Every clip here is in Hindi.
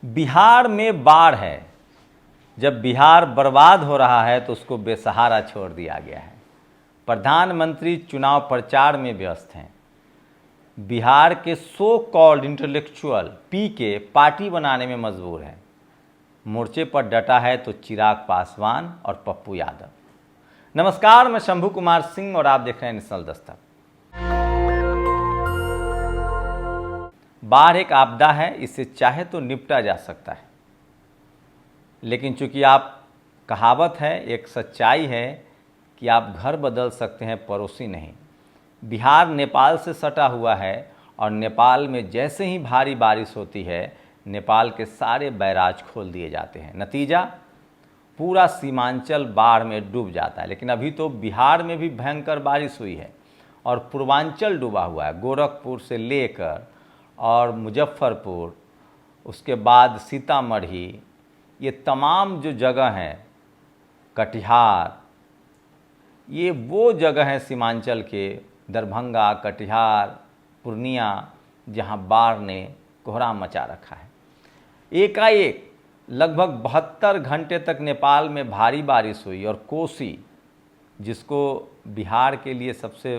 बिहार में बाढ़ है। जब बिहार बर्बाद हो रहा है तो उसको बेसहारा छोड़ दिया गया है। प्रधानमंत्री चुनाव प्रचार में व्यस्त हैं। बिहार के सो कॉल्ड इंटेलेक्चुअल पीके पार्टी बनाने में मजबूर है। मोर्चे पर डटा है तो चिराग पासवान और पप्पू यादव। नमस्कार, मैं शंभू कुमार सिंह और आप देख रहे हैं नेशनल दस्तक। बाढ़ एक आपदा है, इससे चाहे तो निपटा जा सकता है, लेकिन चूंकि आप कहावत है, एक सच्चाई है कि आप घर बदल सकते हैं, पड़ोसी नहीं। बिहार नेपाल से सटा हुआ है और नेपाल में जैसे ही भारी बारिश होती है नेपाल के सारे बैराज खोल दिए जाते हैं। नतीजा, पूरा सीमांचल बाढ़ में डूब जाता है। लेकिन अभी तो बिहार में भी भयंकर बारिश हुई है और पूर्वांचल डूबा हुआ है। गोरखपुर से लेकर और मुजफ्फरपुर, उसके बाद सीतामढ़ी, ये तमाम जो जगह हैं, कटिहार, ये वो जगह हैं सीमांचल के, दरभंगा, कटिहार, पूर्णिया, जहां बाढ़ ने कोहराम मचा रखा है। एकाएक लगभग 72 घंटे तक नेपाल में भारी बारिश हुई और कोसी, जिसको बिहार के लिए सबसे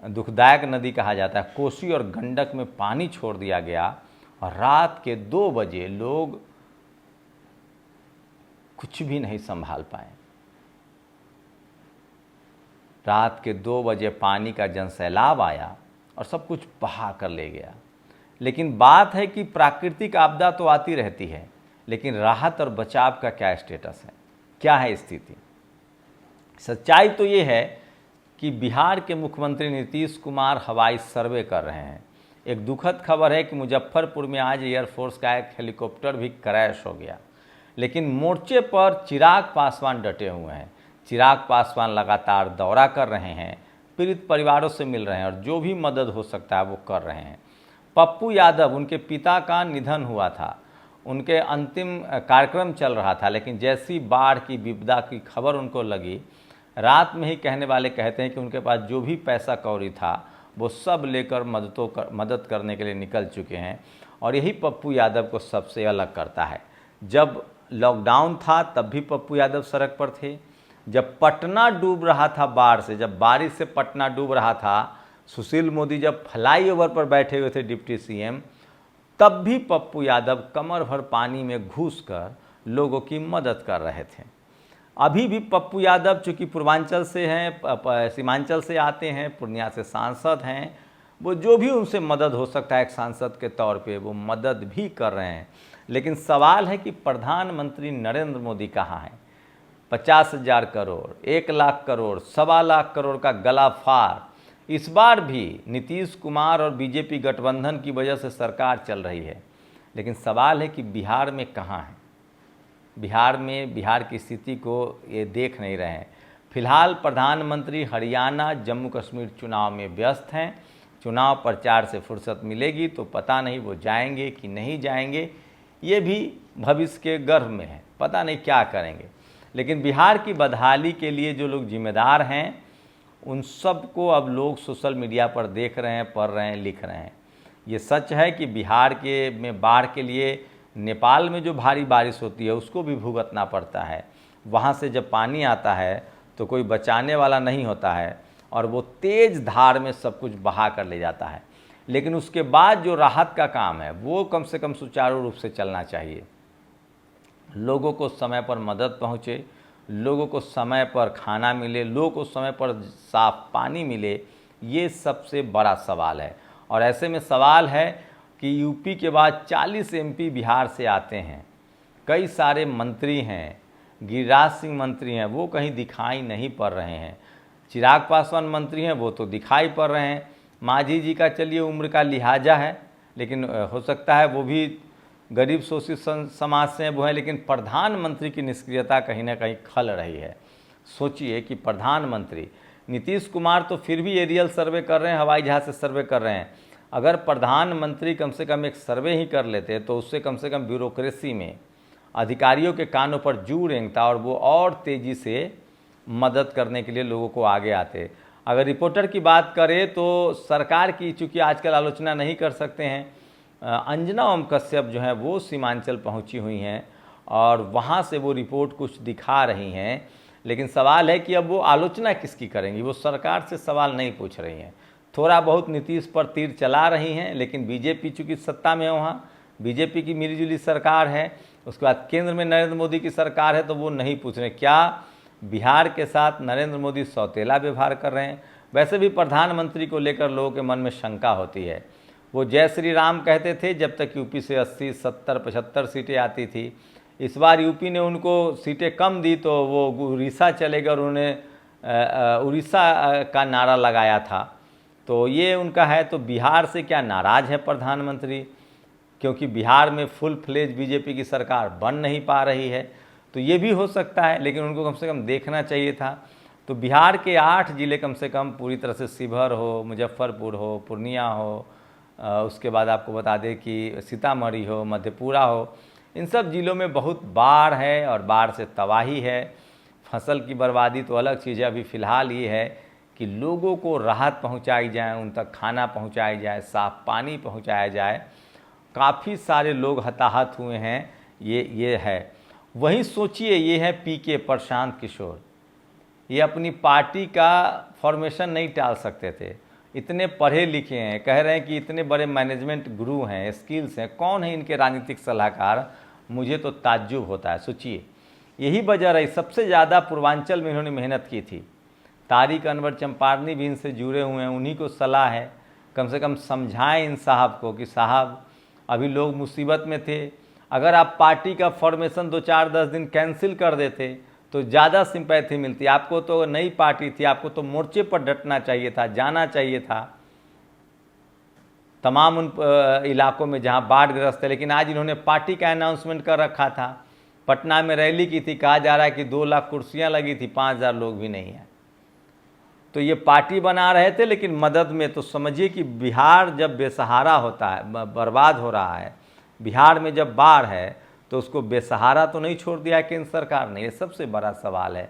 दुखदायक नदी कहा जाता है, कोसी और गंडक में पानी छोड़ दिया गया और रात के 2 बजे लोग कुछ भी नहीं संभाल पाए। रात के 2 बजे पानी का जनसैलाब आया और सब कुछ बहा कर ले गया। लेकिन बात है कि प्राकृतिक आपदा तो आती रहती है, लेकिन राहत और बचाव का क्या स्टेटस है, क्या है स्थिति? सच्चाई तो ये है कि बिहार के मुख्यमंत्री नीतीश कुमार हवाई सर्वे कर रहे हैं। एक दुखद खबर है कि मुजफ्फरपुर में आज एयरफोर्स का एक हेलीकॉप्टर भी क्रैश हो गया। लेकिन मोर्चे पर चिराग पासवान डटे हुए हैं। चिराग पासवान लगातार दौरा कर रहे हैं, पीड़ित परिवारों से मिल रहे हैं और जो भी मदद हो सकता है वो कर रहे हैं। पप्पू यादव, उनके पिता का निधन हुआ था, उनके अंतिम कार्यक्रम चल रहा था, लेकिन जैसी बाढ़ की विपदा की खबर उनको लगी, रात में ही कहने वाले कहते हैं कि उनके पास जो भी पैसा कौड़ी था वो सब लेकर मदद करने के लिए निकल चुके हैं। और यही पप्पू यादव को सबसे अलग करता है। जब लॉकडाउन था तब भी पप्पू यादव सड़क पर थे। जब पटना डूब रहा था बाढ़ से, जब बारिश से पटना डूब रहा था, सुशील मोदी जब फ्लाईओवर पर बैठे हुए थे डिप्टी सीएम, तब भी पप्पू यादव कमर भर पानी में घुसकर लोगों की मदद कर रहे थे। अभी भी पप्पू यादव चूँकि पूर्वांचल से हैं, सीमांचल से आते हैं, पूर्णिया से सांसद हैं, वो जो भी उनसे मदद हो सकता है एक सांसद के तौर पे वो मदद भी कर रहे हैं। लेकिन सवाल है कि प्रधानमंत्री नरेंद्र मोदी कहाँ हैं? 50,000 करोड़, 1 लाख करोड़, 1.25 लाख करोड़ का गला फाड़। इस बार भी नीतीश कुमार और बीजेपी गठबंधन की वजह से सरकार चल रही है, लेकिन सवाल है कि बिहार में कहाँ है? बिहार की स्थिति को ये देख नहीं रहे हैं। फिलहाल प्रधानमंत्री हरियाणा, जम्मू कश्मीर चुनाव में व्यस्त हैं। चुनाव प्रचार से फुर्सत मिलेगी तो पता नहीं वो जाएंगे कि नहीं जाएंगे, ये भी भविष्य के गर्भ में है, पता नहीं क्या करेंगे। लेकिन बिहार की बदहाली के लिए जो लोग जिम्मेदार हैं, उन सब को अब लोग सोशल मीडिया पर देख रहे हैं, पढ़ रहे हैं, लिख रहे हैं। ये सच है कि बिहार में बाढ़ के लिए नेपाल में जो भारी बारिश होती है उसको भी भुगतना पड़ता है। वहाँ से जब पानी आता है तो कोई बचाने वाला नहीं होता है और वो तेज़ धार में सब कुछ बहा कर ले जाता है। लेकिन उसके बाद जो राहत का काम है वो कम से कम सुचारू रूप से चलना चाहिए। लोगों को समय पर मदद पहुँचे, लोगों को समय पर खाना मिले, लोगों को समय पर साफ पानी मिले, ये सबसे बड़ा सवाल है। और ऐसे में सवाल है कि यूपी के बाद 40 एमपी बिहार से आते हैं, कई सारे मंत्री हैं, गिरिराज सिंह मंत्री हैं, वो कहीं दिखाई नहीं पड़ रहे हैं। चिराग पासवान मंत्री हैं, वो तो दिखाई पड़ रहे हैं। मांझी जी का चलिए उम्र का लिहाजा है, लेकिन हो सकता है वो भी गरीब शोषित समाज से वो है, लेकिन प्रधानमंत्री की निष्क्रियता कहीं ना कहीं खल रही है। सोचिए कि प्रधानमंत्री नीतीश कुमार तो फिर भी एरियल सर्वे कर रहे हैं, हवाई जहाज से सर्वे कर रहे हैं। अगर प्रधानमंत्री कम से कम एक सर्वे ही कर लेते तो उससे कम से कम ब्यूरोक्रेसी में अधिकारियों के कानों पर जू रेंगता और वो और तेज़ी से मदद करने के लिए लोगों को आगे आते। अगर रिपोर्टर की बात करें तो सरकार की चूँकि आजकल आलोचना नहीं कर सकते हैं, अंजना ओम कश्यप जो हैं वो सीमांचल पहुंची हुई हैं और वहां से वो रिपोर्ट कुछ दिखा रही हैं। लेकिन सवाल है कि अब वो आलोचना किसकी करेंगी। वो सरकार से सवाल नहीं पूछ रही हैं, थोड़ा बहुत नीतीश पर तीर चला रही हैं, लेकिन बीजेपी चूँकि सत्ता में है, वहाँ बीजेपी की मिलीजुली सरकार है, उसके बाद केंद्र में नरेंद्र मोदी की सरकार है, तो वो नहीं पूछ रहे क्या बिहार के साथ नरेंद्र मोदी सौतेला व्यवहार कर रहे हैं। वैसे भी प्रधानमंत्री को लेकर लोगों के मन में शंका होती है। वो जय श्री राम कहते थे जब तक यूपी से 80, 70, 75 सीटें आती थी। इस बार यूपी ने उनको सीटें कम दी तो वो उड़ीसा चले गए और उन्होंने उड़ीसा का नारा लगाया था। तो ये उनका है। तो बिहार से क्या नाराज़ है प्रधानमंत्री, क्योंकि बिहार में फुल फ्लेज बीजेपी की सरकार बन नहीं पा रही है। तो ये भी हो सकता है, लेकिन उनको कम से कम देखना चाहिए था। तो बिहार के 8 जिले कम से कम पूरी तरह से, शिवहर हो, मुजफ्फरपुर हो, पूर्णिया हो, उसके बाद आपको बता दें कि सीतामढ़ी हो, मधेपुरा हो, इन सब जिलों में बहुत बाढ़ है और बाढ़ से तबाही है। फसल की बर्बादी तो अलग चीज़ है। अभी फ़िलहाल ये है कि लोगों को राहत पहुंचाई जाए, उन तक खाना पहुंचाया जाए, साफ़ पानी पहुंचाया जाए। काफ़ी सारे लोग हताहत हुए हैं, ये है। वहीं सोचिए, ये है पीके प्रशांत किशोर, ये अपनी पार्टी का फॉर्मेशन नहीं टाल सकते थे। इतने पढ़े लिखे हैं, कह रहे हैं कि इतने बड़े मैनेजमेंट गुरु हैं, स्किल्स हैं, कौन है इनके राजनीतिक सलाहकार, मुझे तो ताज्जुब होता है। सोचिए, यही वजह रही, सबसे ज़्यादा पूर्वांचल में इन्होंने मेहनत की थी। तारिक अनवर चंपारनी भी इनसे जुड़े हुए हैं, उन्हीं को सलाह है। कम से कम समझाएं इन साहब को कि साहब अभी लोग मुसीबत में थे, अगर आप पार्टी का फॉर्मेशन 2-4-10 दिन कैंसिल कर देते तो ज़्यादा सिंपैथी मिलती। आपको तो नई पार्टी थी, आपको तो मोर्चे पर डटना चाहिए था, जाना चाहिए था तमाम उन इलाकों में जहां बाढ़ग्रस्त है। लेकिन आज इन्होंने पार्टी का अनाउंसमेंट कर रखा था, पटना में रैली की थी, कहा जा रहा है कि 2 लाख कुर्सियां लगी थी, 5,000 लोग भी नहीं हैं। तो ये पार्टी बना रहे थे, लेकिन मदद में। तो समझिए कि बिहार जब बेसहारा होता है, बर्बाद हो रहा है, बिहार में जब बाढ़ है, तो उसको बेसहारा तो नहीं छोड़ दिया है केंद्र सरकार ने। ये सबसे बड़ा सवाल है।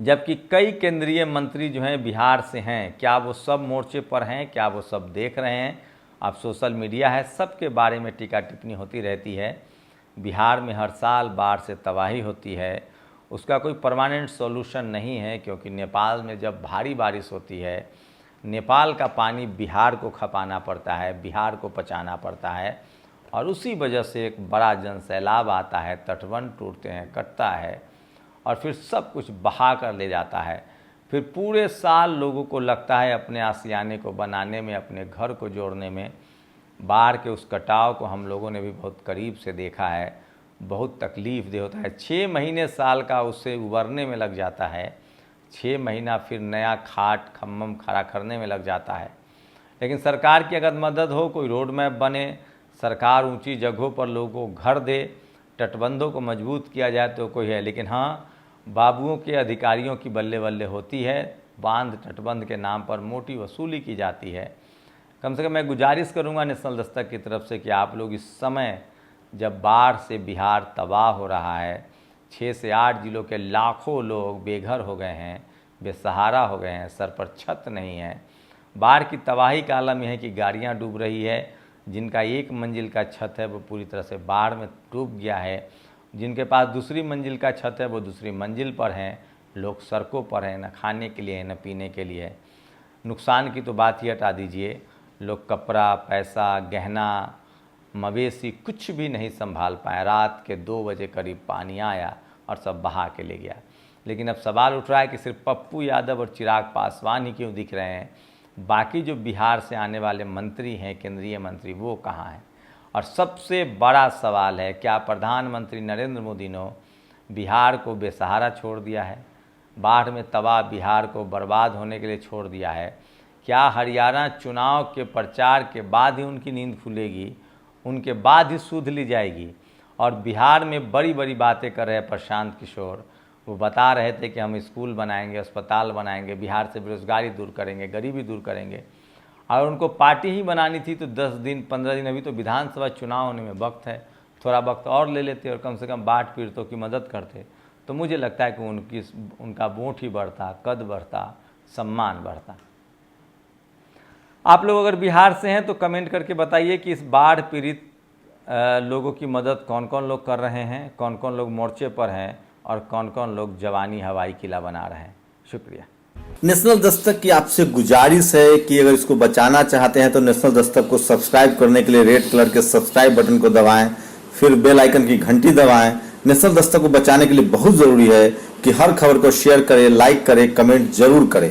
जबकि कई केंद्रीय मंत्री जो हैं बिहार से हैं, क्या वो सब मोर्चे पर हैं, क्या वो सब देख रहे हैं? अब सोशल मीडिया है, सबके बारे में टीका टिप्पणी होती रहती है। बिहार में हर साल बाढ़ से तबाही होती है, उसका कोई परमानेंट सॉल्यूशन नहीं है, क्योंकि नेपाल में जब भारी बारिश होती है, नेपाल का पानी बिहार को खपाना पड़ता है, बिहार को पचाना पड़ता है, और उसी वजह से एक बड़ा जन सैलाब आता है, तटबंध टूटते हैं, कटता है, और फिर सब कुछ बहा कर ले जाता है। फिर पूरे साल लोगों को लगता है अपने आशियाने को बनाने में, अपने घर को जोड़ने में। बाढ़ के उस कटाव को हम लोगों ने भी बहुत करीब से देखा है, बहुत तकलीफ दे होता है। 6 महीने साल का उससे उबरने में लग जाता है, 6 महीना फिर नया खाट खम्भम खड़ा करने में लग जाता है। लेकिन सरकार की अगर मदद हो, कोई रोड मैप बने, सरकार ऊंची जगहों पर लोगों को घर दे, तटबंधों को मजबूत किया जाए तो कोई है। लेकिन हाँ, बाबुओं के अधिकारियों की बल्ले बल्ले होती है, बांध तटबंध के नाम पर मोटी वसूली की जाती है। कम से कम मैं गुजारिश करूंगा नेशनल दस्तक की तरफ से कि आप लोग इस समय जब बाढ़ से बिहार तबाह हो रहा है, 6 से 8 जिलों के लाखों लोग बेघर हो गए हैं, बेसहारा हो गए हैं, सर पर छत नहीं है। बाढ़ की तबाही का आलम यह है कि गाड़ियाँ डूब रही है, जिनका 1 मंजिल का छत है वो पूरी तरह से बाढ़ में डूब गया है, जिनके पास दूसरी मंजिल का छत है वो दूसरी मंजिल पर हैं। लोग सड़कों पर हैं, न खाने के लिए, न पीने के लिए। नुकसान की तो बात ही हटा दीजिए, लोग कपड़ा, पैसा, गहना, मवेशी कुछ भी नहीं संभाल पाए। रात के 2 बजे करीब पानी आया और सब बहा के ले गया। लेकिन अब सवाल उठ रहा है कि सिर्फ पप्पू यादव और चिराग पासवान ही क्यों दिख रहे हैं, बाकी जो बिहार से आने वाले मंत्री हैं, केंद्रीय मंत्री, वो कहाँ हैं? और सबसे बड़ा सवाल है, क्या प्रधानमंत्री नरेंद्र मोदी ने बिहार को बेसहारा छोड़ दिया है, बाढ़ में तबाह बिहार को बर्बाद होने के लिए छोड़ दिया है? क्या हरियाणा चुनाव के प्रचार के बाद ही उनकी नींद खुलेगी, उनके बाद ही सूध ली जाएगी? और बिहार में बड़ी बड़ी बातें कर रहे हैं प्रशांत किशोर, वो बता रहे थे कि हम स्कूल बनाएंगे, अस्पताल बनाएंगे, बिहार से बेरोजगारी दूर करेंगे, गरीबी दूर करेंगे। और उनको पार्टी ही बनानी थी तो 10 दिन 15 दिन, अभी तो विधानसभा चुनाव होने में वक्त है, थोड़ा वक्त और ले लेते और कम से कम बाढ़ पीड़ितों की मदद करते, तो मुझे लगता है कि उनका वोट ही बढ़ता, कद बढ़ता, सम्मान बढ़ता। आप लोग अगर बिहार से हैं तो कमेंट करके बताइए कि इस बाढ़ पीड़ित लोगों की मदद कौन कौन लोग कर रहे हैं, कौन कौन लोग मोर्चे पर हैं और कौन कौन लोग जवानी हवाई किला बना रहे हैं। शुक्रिया। नेशनल दस्तक की आपसे गुजारिश है कि अगर इसको बचाना चाहते हैं तो नेशनल दस्तक को सब्सक्राइब करने के लिए रेड कलर के सब्सक्राइब बटन को दबाएं, फिर बेल आइकन की घंटी दबाएं। नेशनल दस्तक को बचाने के लिए बहुत जरूरी है कि हर खबर को शेयर करें, लाइक करें, कमेंट जरूर करें।